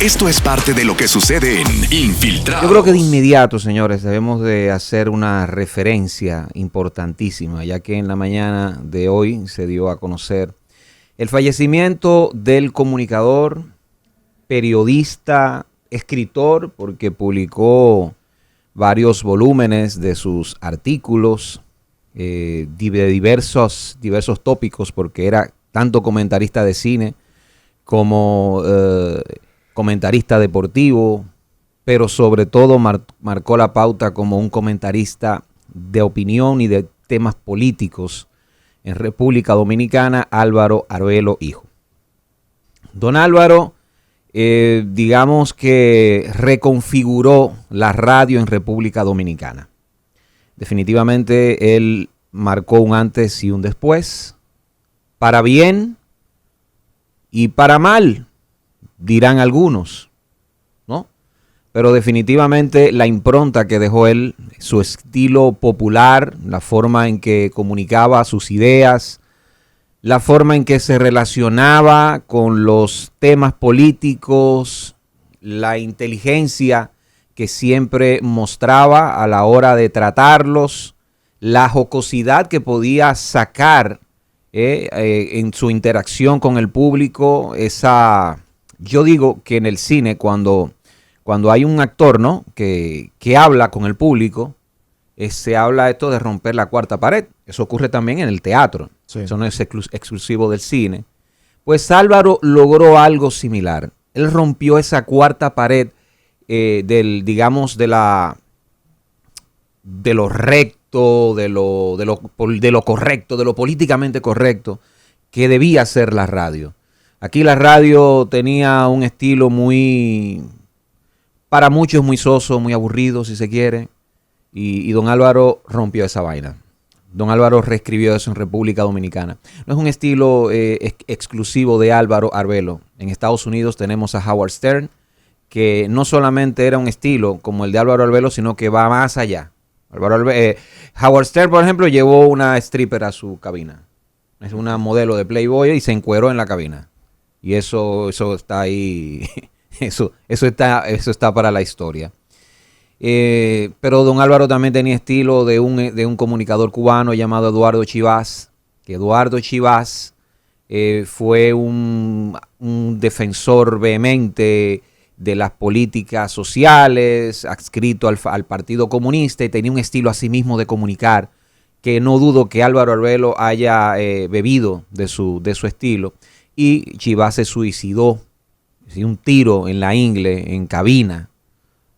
Esto es parte de lo que sucede en Infiltrados. Yo creo que de inmediato, señores, debemos de hacer una referencia importantísima, ya que en la mañana de hoy se dio a conocer el fallecimiento del comunicador, periodista, escritor, porque publicó varios volúmenes de sus artículos de diversos tópicos, porque era tanto comentarista de cine como comentarista deportivo, pero sobre todo marcó la pauta como un comentarista de opinión y de temas políticos en República Dominicana, Álvaro Arbelo Hijo. Don Álvaro, digamos que reconfiguró la radio en República Dominicana. Definitivamente él marcó un antes y un después, para bien y para mal, dirán algunos, ¿no? Pero definitivamente la impronta que dejó él, su estilo popular, la forma en que comunicaba sus ideas, la forma en que se relacionaba con los temas políticos, la inteligencia que siempre mostraba a la hora de tratarlos, la jocosidad que podía sacar en su interacción con el público, yo digo que en el cine cuando hay un actor, ¿no?, que habla con el público, se habla esto de romper la cuarta pared. Eso ocurre también en el teatro. Sí. Eso no es exclusivo del cine. Pues Álvaro logró algo similar. Él rompió esa cuarta pared de lo recto, de lo correcto, de lo políticamente correcto que debía ser la radio. Aquí la radio tenía un estilo para muchos muy soso, muy aburrido, si se quiere, y don Álvaro rompió esa vaina. Don Álvaro reescribió eso en República Dominicana. No es un estilo exclusivo de Álvaro Arbelo. En Estados Unidos tenemos a Howard Stern, que no solamente era un estilo como el de Álvaro Arbelo, sino que va más allá. Howard Stern, por ejemplo, llevó una stripper a su cabina. Es una modelo de Playboy y se encueró en la cabina. Y eso está ahí, eso está para la historia. Pero don Álvaro también tenía estilo de un comunicador cubano llamado Eduardo Chivas, que Eduardo Chivas fue un defensor vehemente de las políticas sociales, adscrito al Partido Comunista, y tenía un estilo así mismo de comunicar, que no dudo que Álvaro Arbelo haya bebido de su estilo. Y Chivas se suicidó, un tiro en la ingle, en cabina,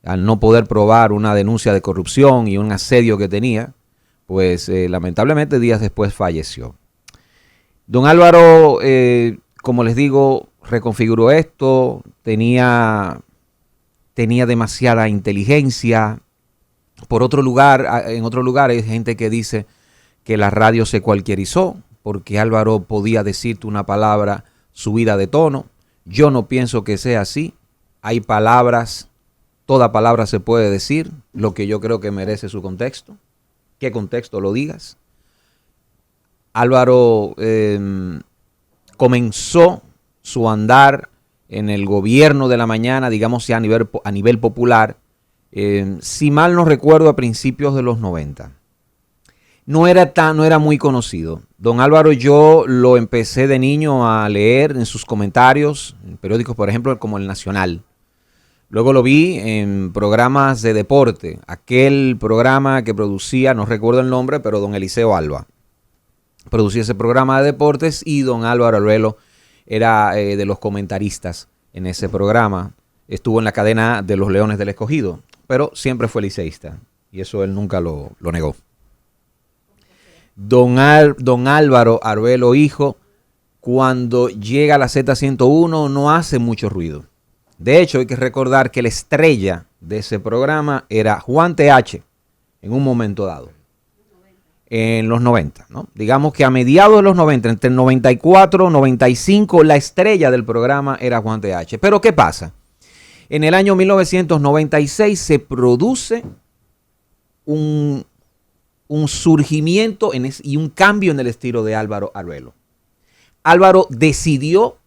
al no poder probar una denuncia de corrupción y un asedio que tenía, pues lamentablemente días después falleció. Don Álvaro, como les digo, reconfiguró esto, tenía demasiada inteligencia. En otro lugar hay gente que dice que la radio se cualquierizó, porque Álvaro podía decirte una palabra subida de tono. Yo no pienso que sea así. Hay palabras, toda palabra se puede decir, lo que yo creo que merece su contexto. ¿Qué contexto lo digas? Álvaro comenzó su andar en el gobierno de la mañana, digamos ya a nivel popular, si mal no recuerdo, a principios de los 90. No era muy conocido. Don Álvaro, yo lo empecé de niño a leer en sus comentarios, en periódicos, por ejemplo, como El Nacional. Luego lo vi en programas de deporte, aquel programa que producía, no recuerdo el nombre, pero don Eliseo Alba. Producía ese programa de deportes y don Álvaro Arbelo era de los comentaristas en ese programa. Estuvo en la cadena de los Leones del Escogido, pero siempre fue liceísta y eso él nunca lo negó. Don Álvaro Arbelo Hijo, cuando llega a la Z101, no hace mucho ruido. De hecho, hay que recordar que la estrella de ese programa era Juan TH en un momento dado, en los 90, ¿no? Digamos que a mediados de los 90, entre el 94 y 95, la estrella del programa era Juan TH. Pero ¿qué pasa? En el año 1996 se produce un surgimiento y un cambio en el estilo de Álvaro Arbelo. Álvaro decidió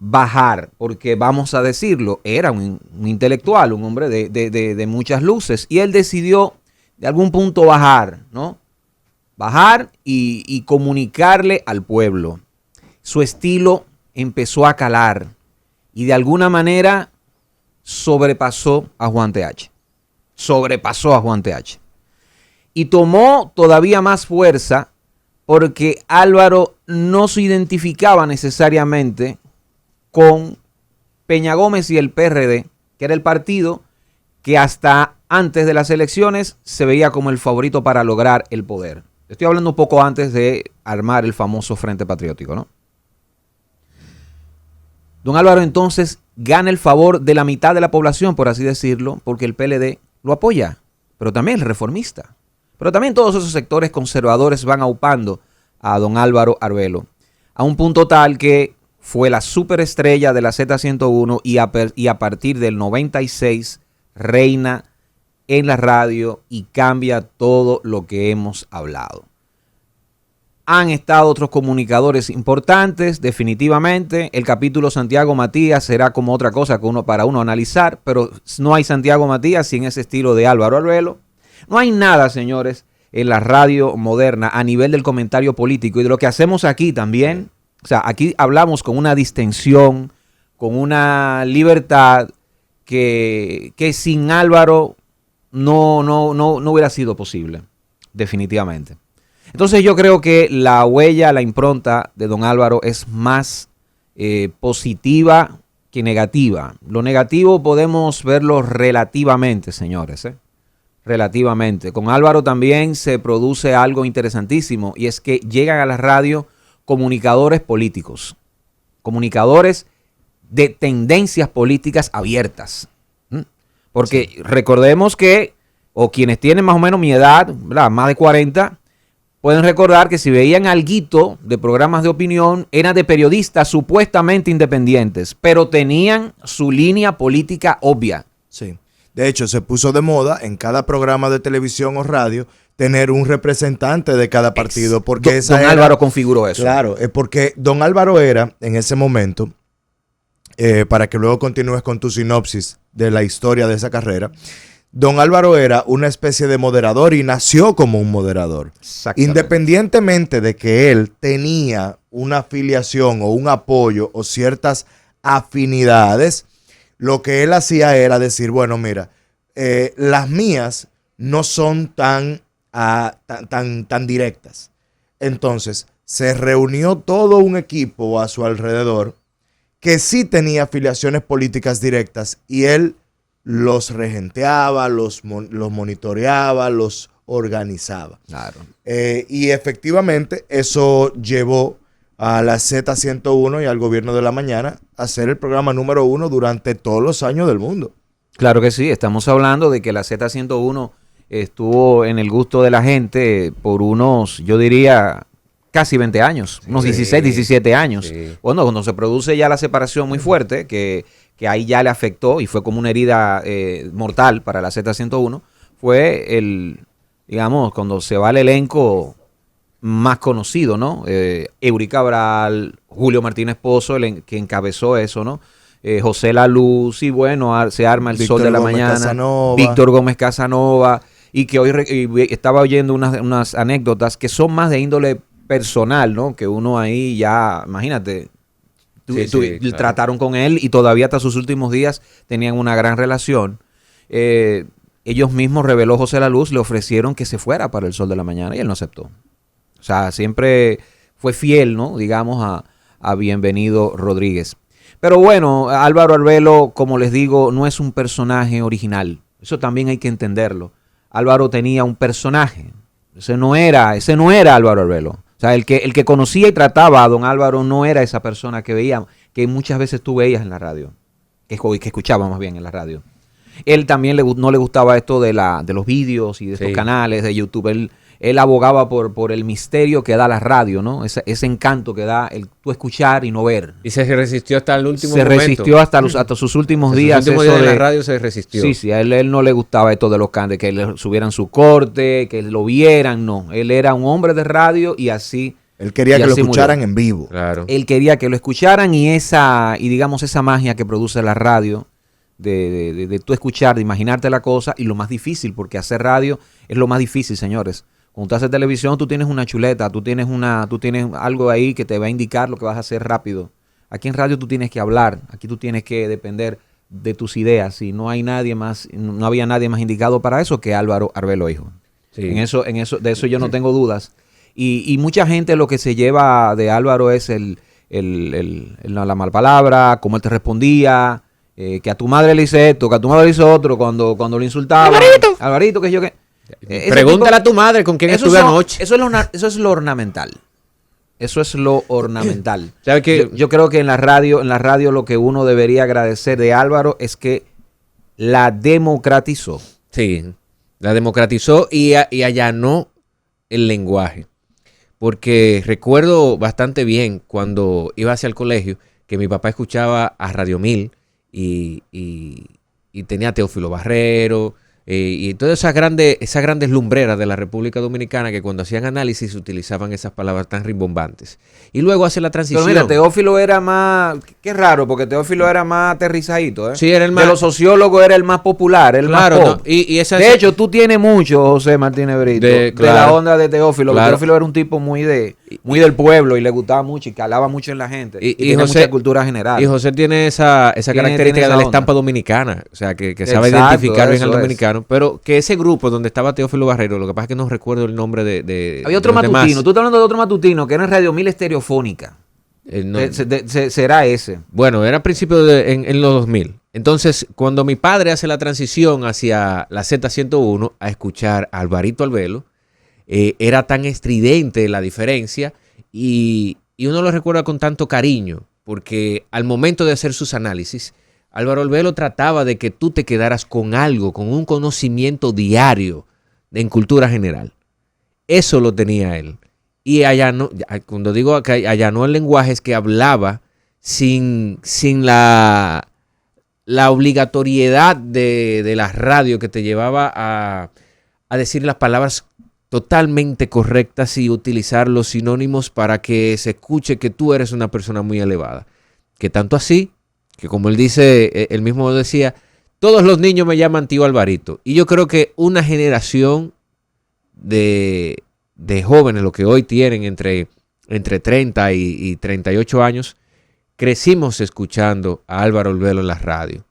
bajar, porque vamos a decirlo, era un intelectual, un hombre de muchas luces, y él decidió de algún punto bajar, ¿no? Bajar y comunicarle al pueblo. Su estilo empezó a calar y de alguna manera sobrepasó a Juan TH. Y tomó todavía más fuerza porque Álvaro no se identificaba necesariamente con Peña Gómez y el PRD, que era el partido que hasta antes de las elecciones se veía como el favorito para lograr el poder. Estoy hablando un poco antes de armar el famoso Frente Patriótico, ¿no? Don Álvaro entonces gana el favor de la mitad de la población, por así decirlo, porque el PLD lo apoya, pero también el reformista. Pero también todos esos sectores conservadores van aupando a don Álvaro Arbelo, a un punto tal que fue la superestrella de la Z101 y a partir del 96 reina en la radio y cambia todo lo que hemos hablado. Han estado otros comunicadores importantes, definitivamente. El capítulo Santiago Matías será como otra cosa que para uno analizar, pero no hay Santiago Matías sin ese estilo de Álvaro Arbelo. No hay nada, señores, en la radio moderna a nivel del comentario político y de lo que hacemos aquí también. O sea, aquí hablamos con una distensión, con una libertad que sin Álvaro no hubiera sido posible, definitivamente. Entonces yo creo que la huella, la impronta de don Álvaro es más positiva que negativa. Lo negativo podemos verlo relativamente, señores, relativamente. Con Álvaro también se produce algo interesantísimo y es que llegan a la radio comunicadores políticos, comunicadores de tendencias políticas abiertas. Porque sí, recordemos que, o quienes tienen más o menos mi edad, ¿verdad?, más de 40, pueden recordar que si veían alguito de programas de opinión, eran de periodistas supuestamente independientes, pero tenían su línea política obvia. Sí. De hecho, se puso de moda en cada programa de televisión o radio tener un representante de cada partido. Porque don Álvaro configuró eso. Claro, es porque don Álvaro era, en ese momento, para que luego continúes con tu sinopsis de la historia de esa carrera, don Álvaro era una especie de moderador y nació como un moderador. Independientemente de que él tenía una afiliación o un apoyo o ciertas afinidades, lo que él hacía era decir, bueno, mira, las mías no son tan directas. Entonces, se reunió todo un equipo a su alrededor que sí tenía afiliaciones políticas directas y él los regenteaba, los monitoreaba, los organizaba. Claro. Y efectivamente eso llevó a la Z101 y al Gobierno de la Mañana a ser el programa número 1 durante todos los años del mundo. Claro que sí, estamos hablando de que la Z101 estuvo en el gusto de la gente por unos, yo diría, casi 20 años, unos 16, 17 años. Sí. Bueno, cuando se produce ya la separación muy fuerte, que ahí ya le afectó y fue como una herida mortal para la Z101, fue digamos, cuando se va el elenco más conocido, ¿no? Eury Cabral, Julio Martínez Pozo, que encabezó eso, ¿no? José La Luz, y bueno, se arma el Víctor Sol de la Gómez Mañana, Casanova. Víctor Gómez Casanova, y que hoy estaba oyendo unas anécdotas que son más de índole personal, ¿no? Que uno ahí ya, imagínate, claro, trataron con él y todavía hasta sus últimos días tenían una gran relación. Ellos mismos, reveló José La Luz, le ofrecieron que se fuera para el Sol de la Mañana y él no aceptó. O sea, siempre fue fiel, ¿no? Digamos, a Bienvenido Rodríguez. Pero bueno, Álvaro Arbelo, como les digo, no es un personaje original. Eso también hay que entenderlo. Álvaro tenía un personaje. Ese no era Álvaro Arbelo. O sea, el que conocía y trataba a don Álvaro no era esa persona que veía, que muchas veces tú veías en la radio, que escuchaba más bien en la radio. Él también no le gustaba esto de los vídeos y de estos canales de YouTube. Él abogaba por el misterio que da la radio, ¿no? Ese encanto que da el tú escuchar y no ver. Y se resistió hasta el último momento. Se resistió hasta sus últimos días. Sus últimos días en la radio se resistió. Sí, a él no le gustaba esto de los canales, que le subieran su corte, que lo vieran, no. Él era un hombre de radio y así Él quería Y que lo así escucharan murió. en vivo. Claro. Él quería que lo escucharan y digamos esa magia que produce la radio, de tú escuchar, de imaginarte la cosa, y lo más difícil, porque hacer radio es lo más difícil, señores. Cuando tú haces televisión, tú tienes una chuleta, tú tienes algo ahí que te va a indicar lo que vas a hacer rápido. Aquí en radio tú tienes que hablar, aquí tú tienes que depender de tus ideas, y no había nadie más indicado para eso que Álvaro Arbelo Hijo. Sí. De eso yo no tengo dudas. Y mucha gente lo que se lleva de Álvaro es la mal palabra, cómo él te respondía, que a tu madre le hice esto, que a tu madre le hizo otro, cuando lo insultaba. Alvarito, que yo que... Pregúntale a tu madre con quién estuve anoche. Eso es lo ornamental. Eso es lo ornamental. ¿Sabe qué? Yo creo que en la radio lo que uno debería agradecer de Álvaro es que la democratizó. Sí, la democratizó y allanó el lenguaje. Porque recuerdo bastante bien cuando iba hacia el colegio que mi papá escuchaba a Radio 1000 y tenía a Teófilo Barrero y todas esas grandes lumbreras de la República Dominicana que cuando hacían análisis utilizaban esas palabras tan rimbombantes. Y luego hace la transición. Pero mira, Teófilo era más... Qué raro, porque Teófilo era más aterrizadito, ¿eh? Sí, era el más... De los sociólogos era el más popular, el claro, más pop. No, de hecho, tú tienes mucho, José Martínez Brito, de la onda de Teófilo. Claro. Teófilo era un tipo muy del pueblo y le gustaba mucho y calaba mucho en la gente. Y tenía José, mucha cultura general. Y José tiene esa característica de la estampa dominicana. O sea, que sabe identificar bien al dominicano. Pero que ese grupo donde estaba Teófilo Barrero, lo que pasa es que no recuerdo el nombre de había otro de los matutino. demás. Tú estás hablando de otro matutino que era en Radio 1000 Estereofónica. No. Será ese. Bueno, era a principios en los 2000. Entonces, cuando mi padre hace la transición hacia la Z101 a escuchar a Alvarito Arbelo, era tan estridente la diferencia y uno lo recuerda con tanto cariño, porque al momento de hacer sus análisis, Álvaro Arbelo trataba de que tú te quedaras con algo, con un conocimiento diario en cultura general. Eso lo tenía él. Y cuando digo que allanó el lenguaje, es que hablaba sin la obligatoriedad de la radio que te llevaba a decir las palabras totalmente correctas y utilizar los sinónimos para que se escuche que tú eres una persona muy elevada. Que tanto así, que como él dice, él mismo decía, todos los niños me llaman tío Alvarito. Y yo creo que una generación de jóvenes, lo que hoy tienen entre 30 y 38 años, crecimos escuchando a Álvaro Arbelo en la radio.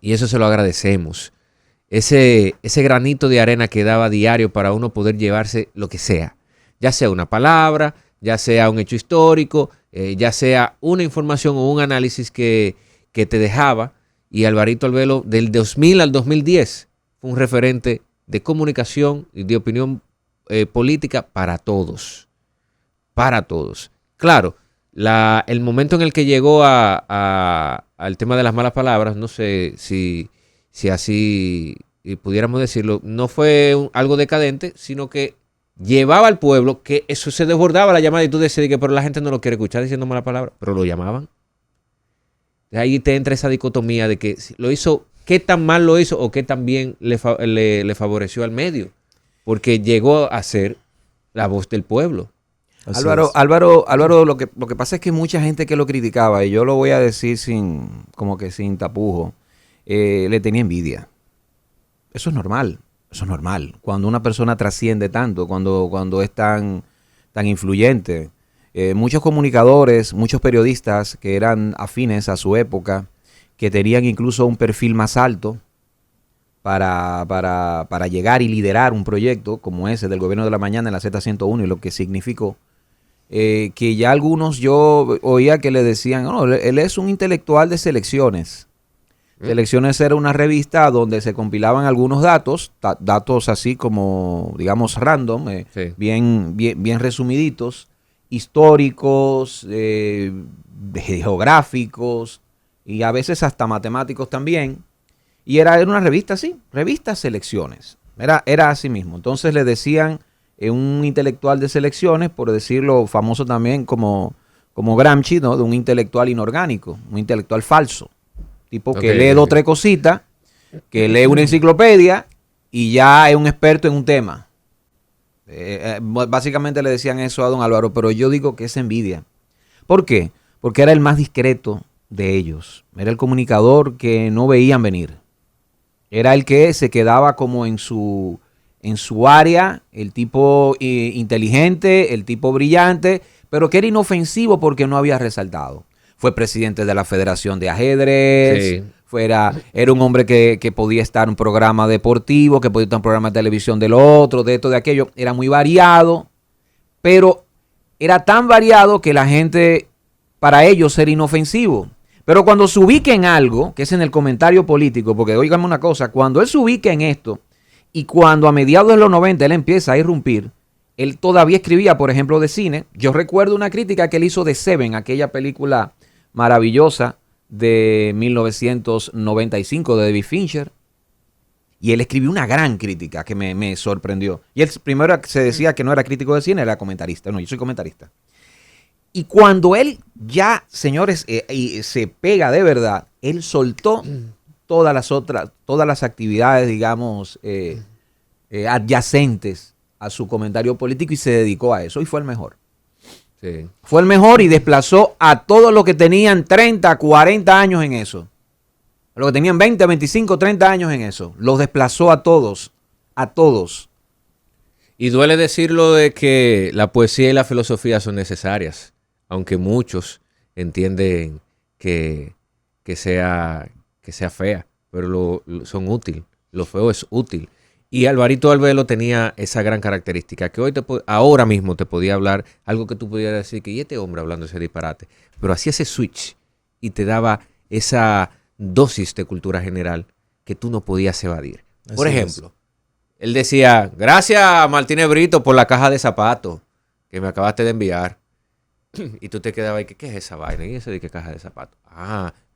Y eso se lo agradecemos. Ese granito de arena que daba diario para uno poder llevarse lo que sea. Ya sea una palabra, ya sea un hecho histórico, ya sea una información o un análisis que te dejaba. Y Alvarito Arbelo, del 2000 al 2010, fue un referente de comunicación y de opinión política para todos. Para todos. Claro, el momento en el que llegó al tema de las malas palabras, no sé si así pudiéramos decirlo, no fue algo decadente, sino que llevaba al pueblo que eso se desbordaba la llamada y tú decías que pero la gente no lo quiere escuchar diciendo malas palabras, pero lo llamaban. Ahí te entra esa dicotomía de que lo hizo, qué tan mal lo hizo o qué tan bien le favoreció al medio, porque llegó a ser la voz del pueblo. Álvaro, lo que pasa es que mucha gente que lo criticaba, y yo lo voy a decir sin tapujo, le tenía envidia. Eso es normal. Cuando una persona trasciende tanto, cuando es tan influyente. Muchos comunicadores, muchos periodistas que eran afines a su época, que tenían incluso un perfil más alto para llegar y liderar un proyecto como ese del Gobierno de la Mañana en la Z101 y lo que significó, que ya algunos yo oía que le decían, no, él es un intelectual de Selecciones. Selecciones era una revista donde se compilaban algunos datos así como, digamos, random, Sí. bien resumiditos, históricos, geográficos y a veces hasta matemáticos también. Y era una revista así, revista Selecciones. Era así mismo. Entonces le decían un intelectual de Selecciones, por decirlo famoso también como Gramsci, ¿no? De un intelectual inorgánico, un intelectual falso. Tipo que lee dos o tres cositas, que lee una enciclopedia y ya es un experto en un tema. Básicamente le decían eso a don Álvaro, pero yo digo que es envidia. ¿Por qué? Porque era el más discreto de ellos. Era el comunicador que no veían venir. Era el que se quedaba como en su área, el tipo inteligente, el tipo brillante, pero que era inofensivo porque no había resaltado. Fue presidente de la Federación de Ajedrez, Sí. era un hombre que podía estar en un programa deportivo, que podía estar en un programa de televisión del otro, de esto, de aquello. Era muy variado, pero era tan variado que la gente, para ellos, era inofensivo. Pero cuando se ubica en algo, que es en el comentario político, porque oígame una cosa, cuando él se ubica en esto, y cuando a mediados de los 90 él empieza a irrumpir, él todavía escribía, por ejemplo, de cine. Yo recuerdo una crítica que él hizo de Seven, aquella película maravillosa de 1995 de David Fincher. Y él escribió una gran crítica que me sorprendió. Y él primero se decía que no era crítico de cine, era comentarista. No, yo soy comentarista. Y cuando él ya, señores, se pega de verdad, él soltó todas las actividades, digamos, adyacentes a su comentario político y se dedicó a eso y fue el mejor. Sí. Fue el mejor y desplazó a todos los que tenían 30, 40 años en eso. A los que tenían 20, 25, 30 años en eso. Los desplazó a todos. A todos. Y duele decirlo de que la poesía y la filosofía son necesarias, aunque muchos entienden que sea fea, pero son útil. Lo feo es útil. Y Alvarito Albelo tenía esa gran característica, que ahora mismo te podía hablar algo que tú pudieras decir, que y este hombre hablando ese disparate, pero hacía ese switch y te daba esa dosis de cultura general que tú no podías evadir. Por ejemplo, él decía, gracias Martínez Brito por la caja de zapatos que me acabaste de enviar. Y tú te quedabas ahí, ¿qué es esa vaina? ¿Y eso de qué caja de zapatos?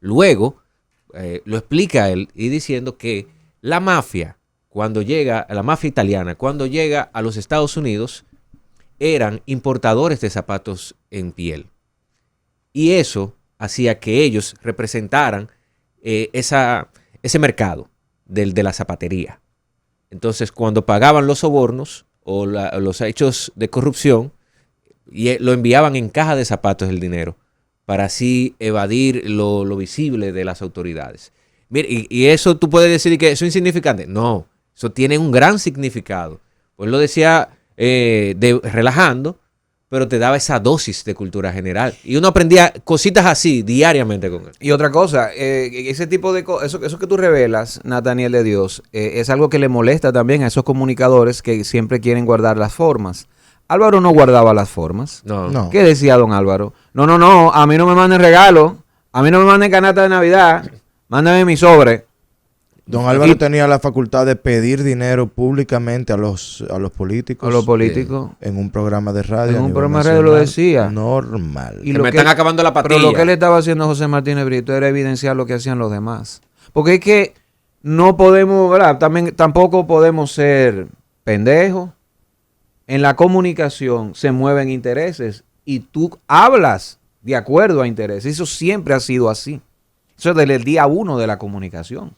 Luego lo explica él y diciendo que la mafia italiana, cuando llega a los Estados Unidos, eran importadores de zapatos en piel. Y eso hacía que ellos representaran ese mercado de la zapatería. Entonces, cuando pagaban los sobornos o los hechos de corrupción, lo enviaban en caja de zapatos el dinero, para así evadir lo visible de las autoridades. Mira, y eso tú puedes decir que eso es insignificante. No, eso tiene un gran significado. Pues lo decía relajando, pero te daba esa dosis de cultura general. Y uno aprendía cositas así diariamente con él. Y otra cosa, ese tipo de cosas, eso que tú revelas, Nathaniel de Dios, es algo que le molesta también a esos comunicadores que siempre quieren guardar las formas. Álvaro no guardaba las formas. No. ¿Qué decía don Álvaro? No, a mí no me manden regalo, a mí no me manden canasta de Navidad, mándame mi sobre. Don Álvaro tenía la facultad de pedir dinero públicamente a los políticos. A los políticos. En un programa de radio. En un programa de nacional, radio lo decía. Normal. Y que me están acabando la patilla. Pero lo que le estaba haciendo José Martínez Brito era evidenciar lo que hacían los demás. Porque es que no podemos, ¿verdad? Tampoco podemos ser pendejos. En la comunicación se mueven intereses y tú hablas de acuerdo a intereses. Eso siempre ha sido así. Eso es desde el día 1 de la comunicación.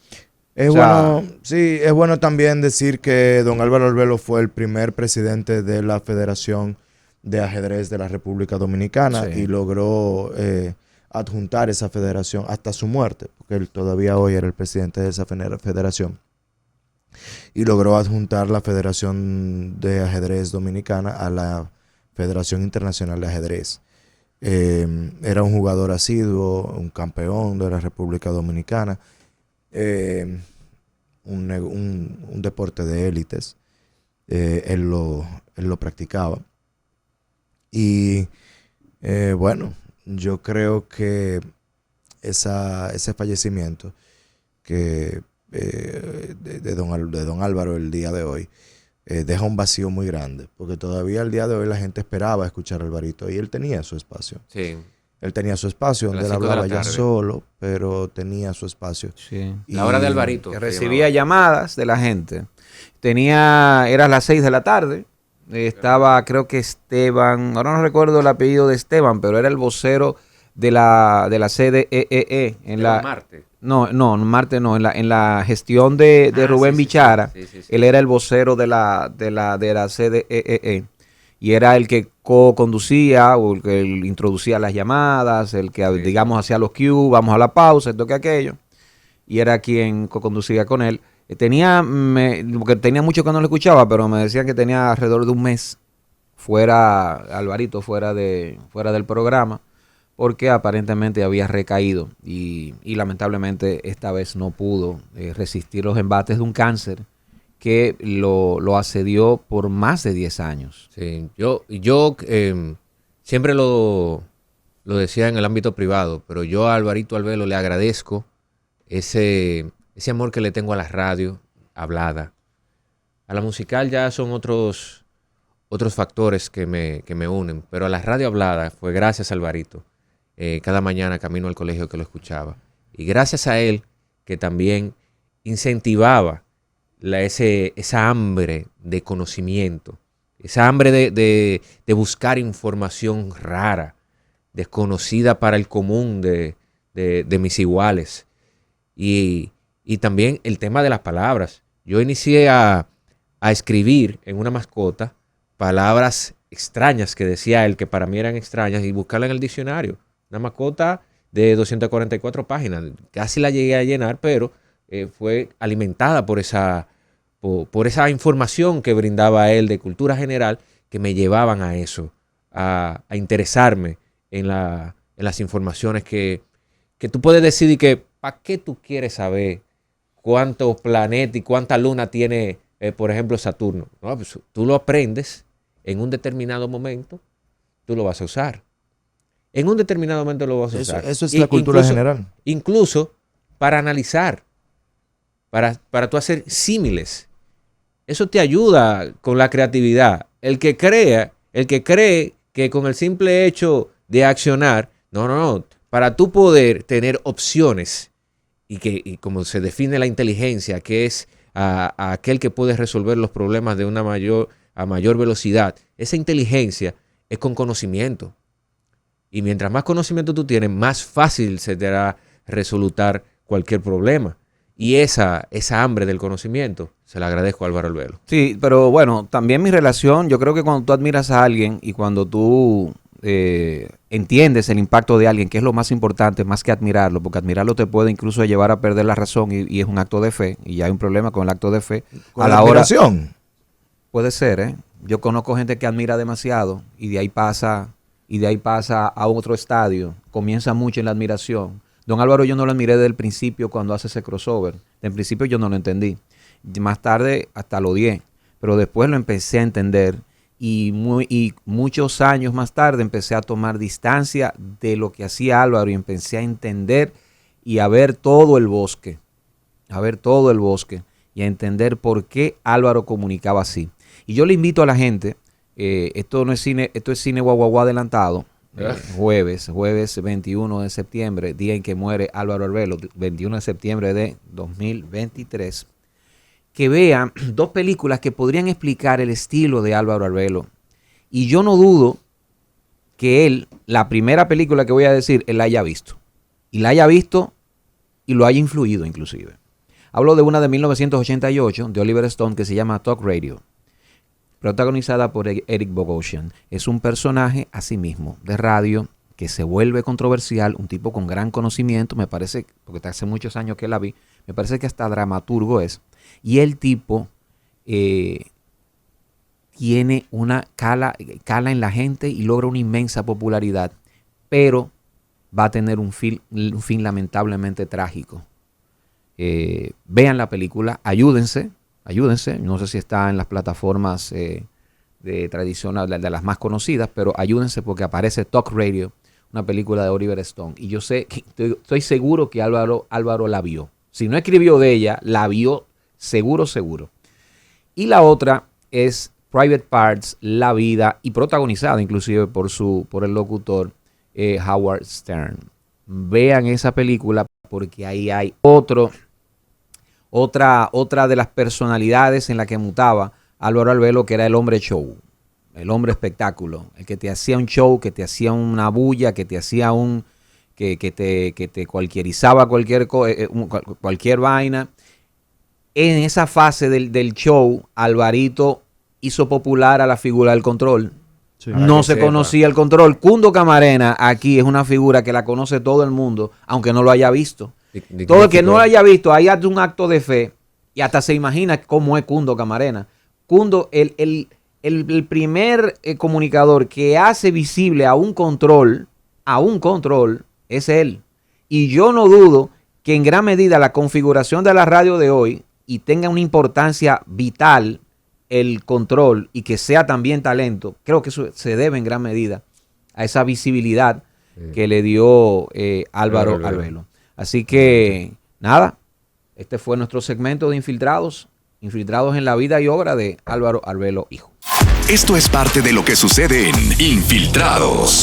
Es bueno también decir que don Álvaro Albelo fue el primer presidente de la Federación de Ajedrez de la República Dominicana y logró adjuntar esa federación hasta su muerte, porque él todavía hoy era el presidente de esa federación. Y logró adjuntar la Federación de Ajedrez Dominicana a la Federación Internacional de Ajedrez. Era un jugador asiduo, un campeón de la República Dominicana, un deporte de élites. Él lo practicaba. Y bueno, yo creo que ese fallecimiento que de don Álvaro el día de hoy deja un vacío muy grande, porque todavía el día de hoy la gente esperaba escuchar a Alvarito y él tenía su espacio. Sí. Él tenía su espacio donde él hablaba ya solo, pero tenía su espacio. Sí. La hora de Alvarito. Que recibía llamadas de la gente. Era las 6 de la tarde. Estaba, creo que Esteban, ahora no recuerdo el apellido de Esteban, pero era el vocero de la CDEE. No, Marte no. En la gestión de Rubén Bichara, Sí. él era el vocero de la CDEE. Y era el que co-conducía o el que introducía las llamadas, el que, Sí, digamos, hacía los cues, vamos a la pausa, esto que aquello. Y era quien co-conducía con él. Porque tenía mucho que no lo escuchaba, pero me decían que tenía alrededor de un mes fuera, Alvarito, fuera del programa, porque aparentemente había recaído y lamentablemente esta vez no pudo resistir los embates de un cáncer que lo asedió por más de 10 años. Sí, yo siempre lo decía en el ámbito privado, pero yo a Alvarito Albelo le agradezco ese amor que le tengo a la radio hablada. A la musical ya son otros factores que me unen, pero a la radio hablada fue gracias a Alvarito. Cada mañana camino al colegio que lo escuchaba. Y gracias a él que también incentivaba esa hambre de conocimiento, esa hambre de buscar información rara, desconocida para el común de mis iguales. Y también el tema de las palabras. Yo inicié a escribir en una mascota palabras extrañas que decía él, que para mí eran extrañas, y buscarla en el diccionario. Una mascota de 244 páginas. Casi la llegué a llenar, pero fue alimentada por esa información que brindaba él de cultura general, que me llevaban a eso, a interesarme en las informaciones que tú puedes decidir que, ¿para qué tú quieres saber cuántos planetas y cuánta luna tiene, por ejemplo, Saturno? No, pues, tú lo aprendes en un determinado momento, tú lo vas a usar. En un determinado momento lo vas a usar. Eso es la cultura general. Incluso para analizar, para tú hacer símiles. Eso te ayuda con la creatividad. El que cree que con el simple hecho de accionar, no. Para tú poder tener opciones y como se define la inteligencia, que es a aquel que puede resolver los problemas a mayor velocidad, esa inteligencia es con conocimiento. Y mientras más conocimiento tú tienes, más fácil se te hará resolutar cualquier problema. Y esa hambre del conocimiento, se la agradezco a Álvaro Albelo. Sí, pero bueno, también mi relación, yo creo que cuando tú admiras a alguien y cuando tú entiendes el impacto de alguien, que es lo más importante, más que admirarlo, porque admirarlo te puede incluso llevar a perder la razón y es un acto de fe, y ya hay un problema con el acto de fe. ¿Con la admiración? Puede ser, ¿eh? Yo conozco gente que admira demasiado y de ahí pasa a otro estadio, comienza mucho en la admiración. Don Álvaro yo no lo admiré desde el principio cuando hace ese crossover. En principio yo no lo entendí. Más tarde hasta lo odié, pero después lo empecé a entender y muchos años más tarde empecé a tomar distancia de lo que hacía Álvaro y empecé a entender y a ver todo el bosque. Y a entender por qué Álvaro comunicaba así. Y yo le invito a la gente, esto no es cine, esto es cine guau adelantado. Jueves 21 de septiembre, día en que muere Álvaro Albelo, 21 de septiembre de 2023, que vean dos películas que podrían explicar el estilo de Álvaro Albelo. Y yo no dudo que él, la primera película que voy a decir, él la haya visto. Y la haya visto y lo haya influido inclusive. Hablo de una de 1988, de Oliver Stone, que se llama Talk Radio, protagonizada por Eric Bogosian. Es un personaje a sí mismo de radio que se vuelve controversial, un tipo con gran conocimiento, me parece, porque hace muchos años que la vi, me parece que hasta dramaturgo es. Y el tipo tiene una cala en la gente y logra una inmensa popularidad, pero va a tener un fin lamentablemente trágico. Vean la película, ayúdense, no sé si está en las plataformas de tradicional, de las más conocidas, pero ayúdense porque aparece Talk Radio, una película de Oliver Stone, y yo sé, estoy seguro que Álvaro la vio. Si no escribió de ella, la vio seguro. Y la otra es Private Parts, La Vida, y protagonizada inclusive por el locutor Howard Stern. Vean esa película porque ahí hay otra de las personalidades en la que mutaba Álvaro Albelo, que era el hombre show, el hombre espectáculo, el que te hacía un show, que te hacía una bulla, que te hacía que te cualquierizaba cualquier vaina. En esa fase del show, Alvarito hizo popular a la figura del control. Sí. No se conocía el control. Cundo Camarena aquí es una figura que la conoce todo el mundo, aunque no lo haya visto. Todo el que no lo haya visto, ahí hace un acto de fe y hasta se imagina cómo es Cundo Camarena. Cundo, el primer comunicador que hace visible a un control, es él. Y yo no dudo que en gran medida la configuración de la radio de hoy y tenga una importancia vital el control y que sea también talento, creo que eso se debe en gran medida a esa visibilidad que le dio Álvaro Arbelo. Así que, nada, este fue nuestro segmento de Infiltrados en la vida y obra de Álvaro Arbelo Hijo. Esto es parte de lo que sucede en Infiltrados.